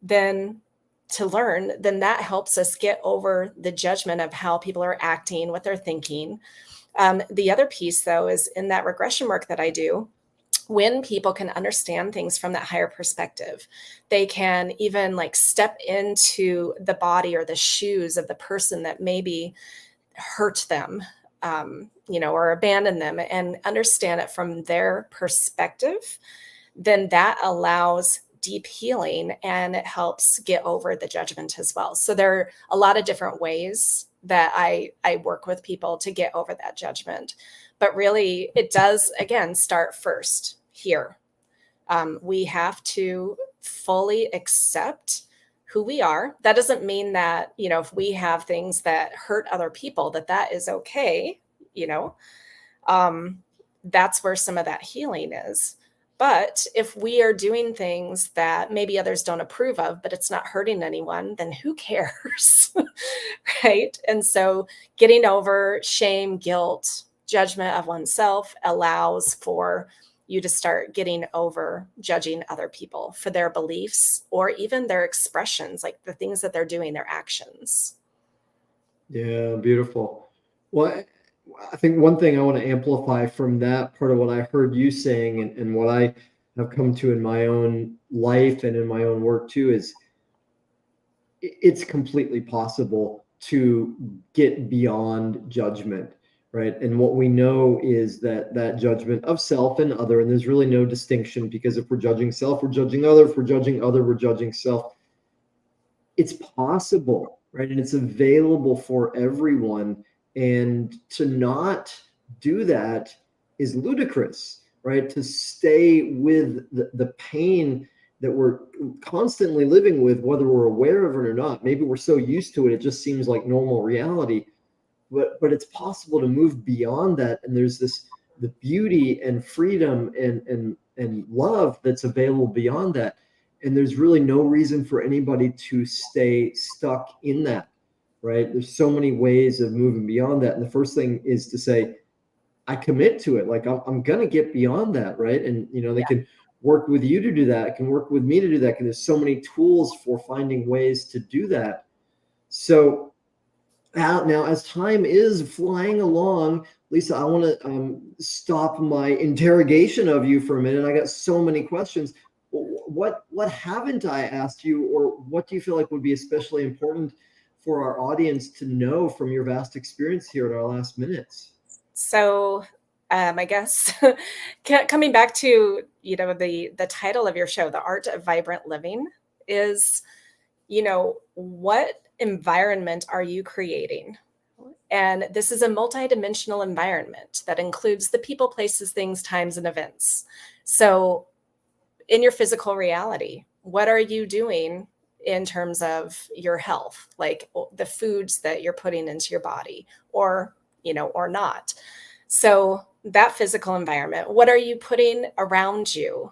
B: then to learn, then that helps us get over the judgment of how people are acting, what they're thinking. The other piece, though, is in that regression work that I do, when people can understand things from that higher perspective, they can even step into the body or the shoes of the person that maybe hurt them, or abandon them, and understand it from their perspective. Then that allows deep healing, and it helps get over the judgment as well. So there are a lot of different ways that I work with people to get over that judgment. But really, it does, again, start first here. We have to fully accept who we are. That doesn't mean that, if we have things that hurt other people, that is okay. That's where some of that healing is. But if we are doing things that maybe others don't approve of, but it's not hurting anyone, then who cares? Right? And so getting over shame, guilt, judgment of oneself allows for you to start getting over judging other people for their beliefs or even their expressions, like the things that they're doing, their actions.
A: Yeah, beautiful. Well, I think one thing I want to amplify from that part of what I heard you saying, and what I have come to in my own life and in my own work too, is it's completely possible to get beyond judgment, right? And what we know is that judgment of self and other, and there's really no distinction, because if we're judging self, we're judging other. If we're judging other, we're judging self. It's possible, right? And it's available for everyone. And to not do that is ludicrous, right? To stay with the pain that we're constantly living with, whether we're aware of it or not. Maybe we're so used to it, it just seems like normal reality. But it's possible to move beyond that. And there's the beauty and freedom and love that's available beyond that. And there's really no reason for anybody to stay stuck in that, right? There's so many ways of moving beyond that. And the first thing is to say, I commit to it. Like I'm going to get beyond that, right? And, they can work with you to do that. It can work with me to do that. And there's so many tools for finding ways to do that. So now, as time is flying along, Lisa, I want to stop my interrogation of you for a minute. I got so many questions. What haven't I asked you, or what do you feel like would be especially important for our audience to know from your vast experience here in our last minutes?
B: So I guess coming back to, the title of your show, The Art of Vibrant Living, is, what environment are you creating? And this is a multidimensional environment that includes the people, places, things, times, and events. So in your physical reality, what are you doing in terms of your health, like the foods that you're putting into your body, or not? So that physical environment, what are you putting around you?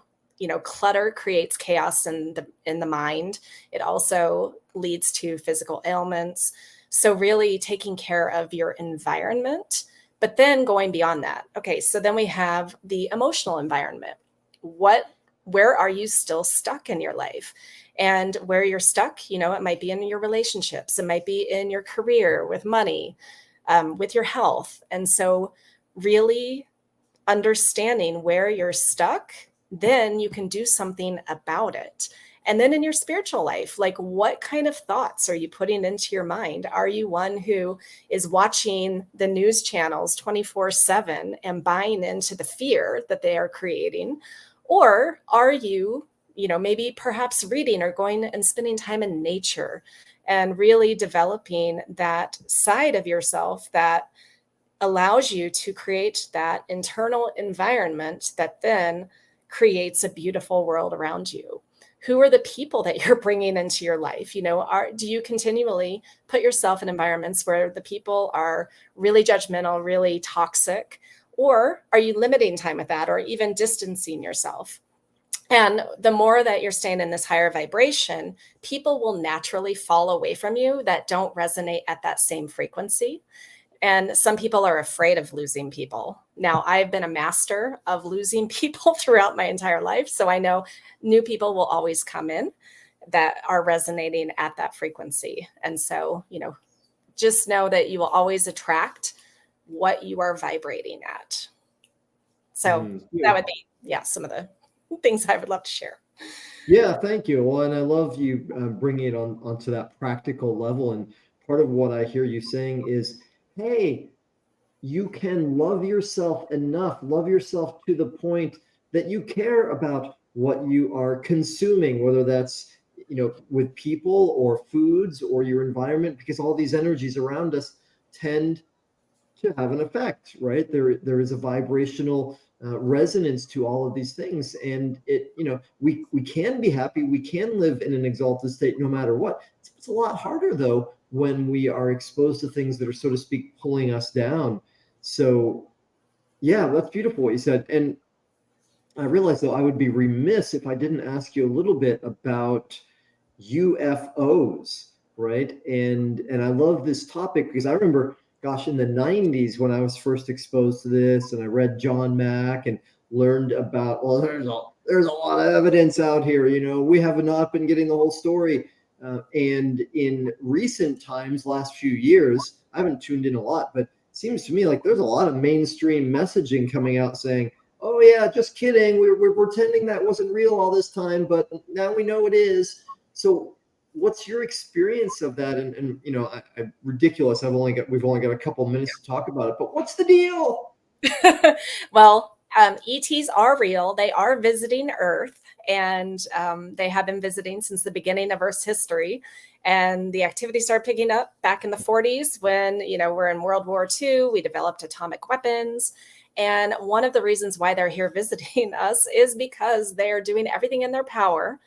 B: Clutter creates chaos in the mind. It also leads to physical ailments. So really taking care of your environment, but then going beyond that. Okay, so then we have the emotional environment. Where are you still stuck in your life? And where you're stuck, it might be in your relationships. It might be in your career, with money, with your health. And so really understanding where you're stuck, then you can do something about it. And then in your spiritual life, like what kind of thoughts are you putting into your mind? Are you one who is watching the news channels 24/7 and buying into the fear that they are creating? Or are you, maybe perhaps reading or going and spending time in nature and really developing that side of yourself that allows you to create that internal environment that then creates a beautiful world around you? Who are the people that you're bringing into your life? Do you continually put yourself in environments where the people are really judgmental, really toxic? Or are you limiting time with that, or even distancing yourself? And the more that you're staying in this higher vibration, people will naturally fall away from you that don't resonate at that same frequency. And some people are afraid of losing people. Now, I've been a master of losing people throughout my entire life. So I know new people will always come in that are resonating at that frequency. And so, just know that you will always attract what you are vibrating at. So that would be, some of the things I would love to share.
A: Yeah, thank you. Well, and I love you bringing it onto that practical level. And part of what I hear you saying is, hey, you can love yourself enough, love yourself to the point that you care about what you are consuming, whether that's, with people or foods or your environment, because all these energies around us tend to have an effect, right? There is a vibrational resonance to all of these things. And we can be happy, we can live in an exalted state no matter what. It's a lot harder though when we are exposed to things that are, so to speak, pulling us down. So yeah, that's beautiful what you said. And I realized though I would be remiss if I didn't ask you a little bit about UFOs, right? And I love this topic because I remember, gosh, in the 90s when I was first exposed to this, and I read John Mack and learned about, well, there's a lot of evidence out here, we have not been getting the whole story. And in recent times, last few years, I haven't tuned in a lot, but it seems to me like there's a lot of mainstream messaging coming out saying, oh yeah, just kidding, we're pretending that wasn't real all this time, but now we know it is. So what's your experience of that? And ridiculous. We've only got a couple minutes to talk about it, but what's the deal?
B: Well, ETs are real. They are visiting Earth, and they have been visiting since the beginning of Earth's history. And the activity started picking up back in the 40s when, we're in World War II, we developed atomic weapons. And one of the reasons why they're here visiting us is because they are doing everything in their power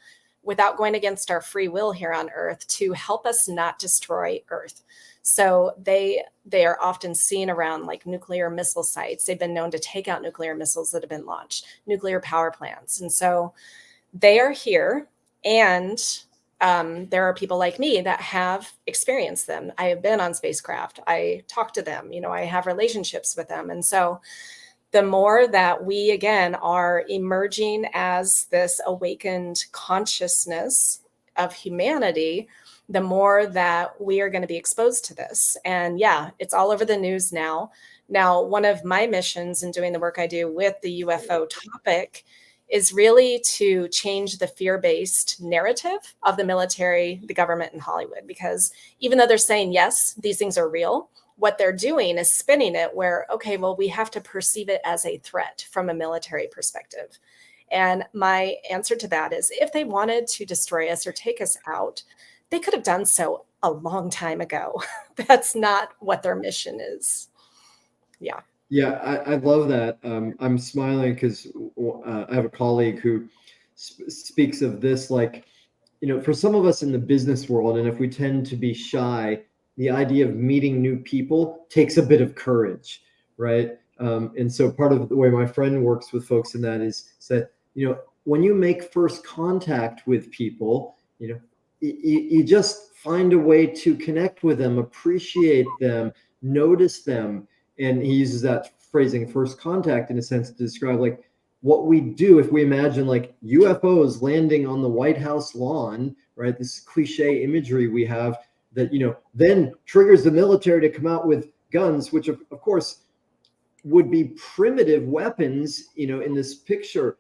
B: without going against our free will here on Earth to help us not destroy Earth. So they are often seen around like nuclear missile sites. They've been known to take out nuclear missiles that have been launched, nuclear power plants. And so they are here, and there are people like me that have experienced them. I have been on spacecraft. I talk to them, I have relationships with them. And so the more that we, again, are emerging as this awakened consciousness of humanity, the more that we are going to be exposed to this. And yeah, it's all over the news now. Now, one of my missions in doing the work I do with the UFO topic is really to change the fear-based narrative of the military, the government, and Hollywood. Because even though they're saying, yes, these things are real, what they're doing is spinning it where, okay, well, we have to perceive it as a threat from a military perspective. And my answer to that is, if they wanted to destroy us or take us out, they could have done so a long time ago. That's not what their mission is. Yeah.
A: Yeah, I love that. I'm smiling because I have a colleague who speaks of this like, for some of us in the business world, and if we tend to be shy, the idea of meeting new people takes a bit of courage, right? And so part of the way my friend works with folks in that is that, when you make first contact with people, you just find a way to connect with them, appreciate them, notice them. And he uses that phrasing, first contact, in a sense to describe like what we do if we imagine like UFOs landing on the White House lawn, right? This cliche imagery we have that, then triggers the military to come out with guns, which of course would be primitive weapons, in this picture.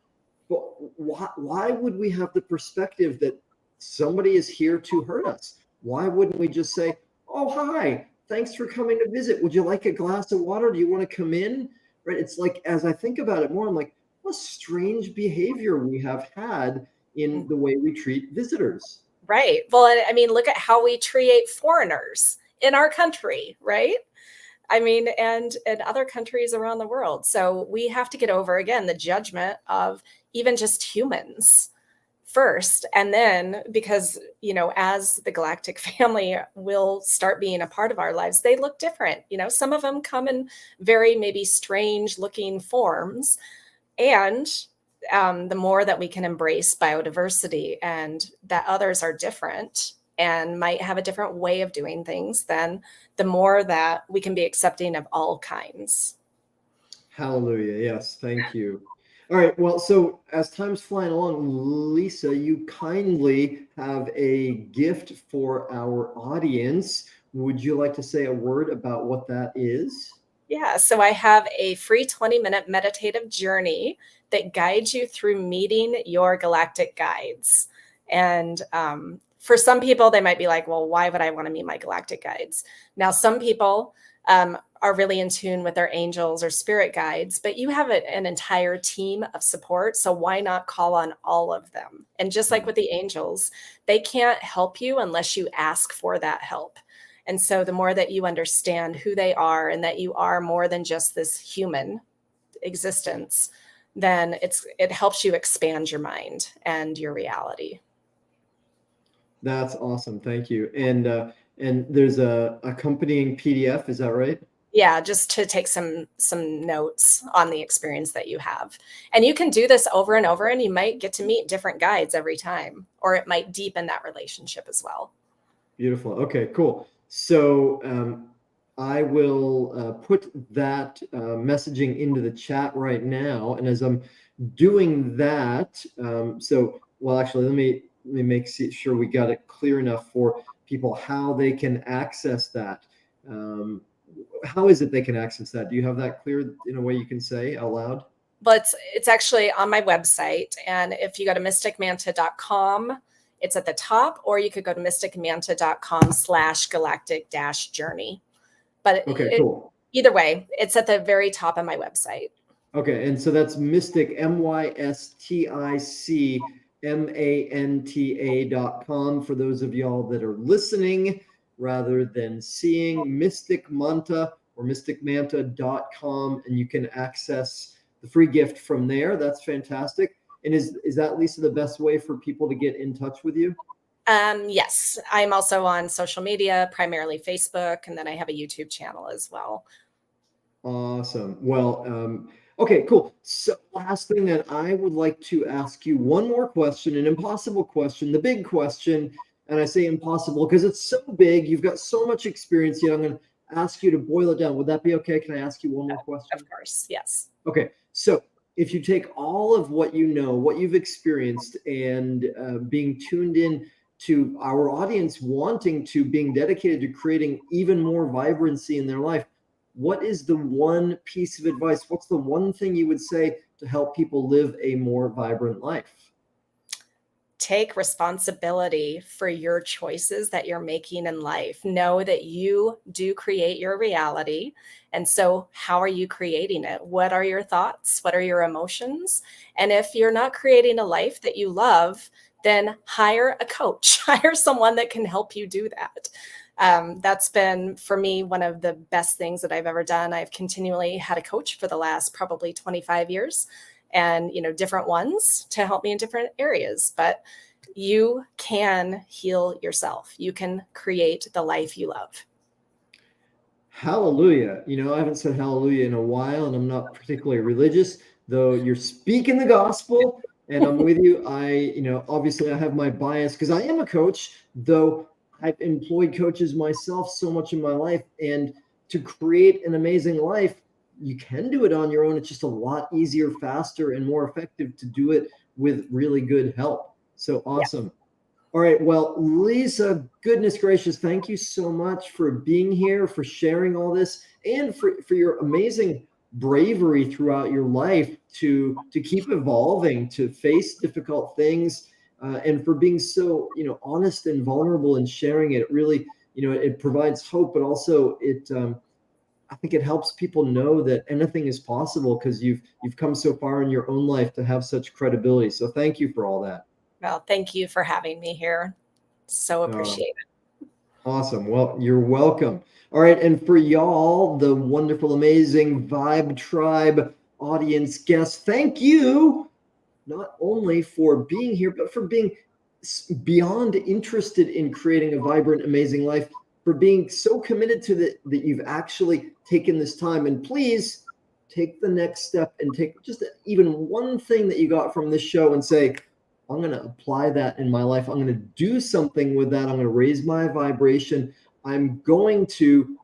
A: But why would we have the perspective that somebody is here to hurt us? Why wouldn't we just say, oh, hi, thanks for coming to visit. Would you like a glass of water? Do you want to come in? Right? It's like, as I think about it more, I'm like, what strange behavior we have had in the way we treat visitors.
B: Right. Well, I mean, look at how we treat foreigners in our country, right? I mean, and in other countries around the world. So we have to get over, again, the judgment of even just humans first. And then, because, as the galactic family will start being a part of our lives, they look different. Some of them come in very maybe strange looking forms. And the more that we can embrace biodiversity and that others are different and might have a different way of doing things, then the more that we can be accepting of all kinds.
A: Hallelujah. Yes. Thank you. All right. Well, so as time's flying along, Lisa, you kindly have a gift for our audience. Would you like to say a word about what that is?
B: Yeah, so I have a free 20-minute meditative journey that guides you through meeting your galactic guides. And for some people, they might be like, well, why would I want to meet my galactic guides? Now, some people are really in tune with their angels or spirit guides, but you have an entire team of support. So why not call on all of them? And just like with the angels, they can't help you unless you ask for that help. And so the more that you understand who they are and that you are more than just this human existence, then it helps you expand your mind and your reality.
A: That's awesome. Thank you. And there's a accompanying PDF, is that right?
B: Yeah, just to take some notes on the experience that you have. And you can do this over and over, and you might get to meet different guides every time, or it might deepen that relationship as well.
A: Beautiful. Okay, cool. So I will put that messaging into the chat right now. And as I'm doing that, actually, let me make sure we got it clear enough for people how they can access that. How is it they can access that? Do you have that clear in a way you can say out loud?
B: But it's actually on my website. And if you go to mysticmanta.com, it's at the top, or you could go to mysticmanta.com/galactic-journey. But
A: cool.
B: Either way, it's at the very top of my website.
A: Okay, and so that's Mystic, MYSTIC manta.com for those of y'all that are listening rather than seeing. Mystic Manta or mysticmanta.com, and you can access the free gift from there. That's fantastic. And is that, Lisa, the best way for people to get in touch with you?
B: Yes, I'm also on social media, primarily Facebook, and then I have a YouTube channel as well.
A: Awesome. Well, okay, cool. So last thing that I would like to ask you, one more question, an impossible question, the big question. And I say impossible because it's so big. You've got so much experience. I'm going to ask you to boil it down. Would that be okay? Can I ask you one more question?
B: Of course, yes.
A: Okay. So if you take all of what you know, what you've experienced, and being tuned in to our audience wanting to, being dedicated to creating even more vibrancy in their life, what is the one piece of advice? What's the one thing you would say to help people live a more vibrant life?
B: Take responsibility for your choices that you're making in life. Know that you do create your reality. And so how are you creating it? What are your thoughts? What are your emotions? And if you're not creating a life that you love, then hire a coach, hire someone that can help you do that. That's been, for me, one of the best things that I've ever done. I've continually had a coach for the last probably 25 years. And, different ones to help me in different areas. But you can heal yourself. You can create the life you love.
A: Hallelujah. I haven't said hallelujah in a while, and I'm not particularly religious, though you're speaking the gospel, and I'm with you. Obviously I have my bias because I am a coach, though I've employed coaches myself so much in my life. And to create an amazing life, you can do it on your own. It's just a lot easier, faster, and more effective to do it with really good help. So awesome. Yeah. All right. Well, Lisa, goodness gracious, thank you so much for being here, for sharing all this, and for your amazing bravery throughout your life to keep evolving, to face difficult things, and for being so, honest and vulnerable and sharing it. It really, it provides hope, but also I think it helps people know that anything is possible because you've come so far in your own life to have such credibility. So thank you for all that.
B: Well, thank you for having me here. So appreciate it.
A: Awesome. Well, you're welcome. All right. And for y'all, the wonderful, amazing Vibe Tribe audience guests, thank you not only for being here, but for being beyond interested in creating a vibrant, amazing life, for being so committed to that you've actually taken this time. And please take the next step and take just even one thing that you got from this show and say, I'm going to apply that in my life. I'm going to do something with that. I'm going to raise my vibration. I'm going to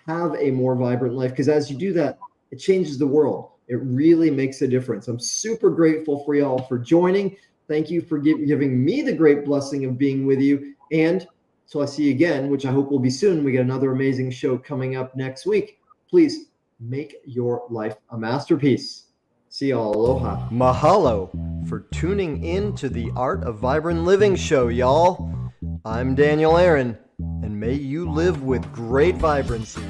A: have a more vibrant life, because as you do that, it changes the world. It really makes a difference. I'm super grateful for y'all for joining. Thank you for giving me the great blessing of being with you. And so I see you again, which I hope will be soon. We got another amazing show coming up next week. Please make your life a masterpiece. See y'all. Aloha. Mahalo for tuning in to the Art of Vibrant Living show, y'all. I'm Daniel Aaron, and may you live with great vibrancy.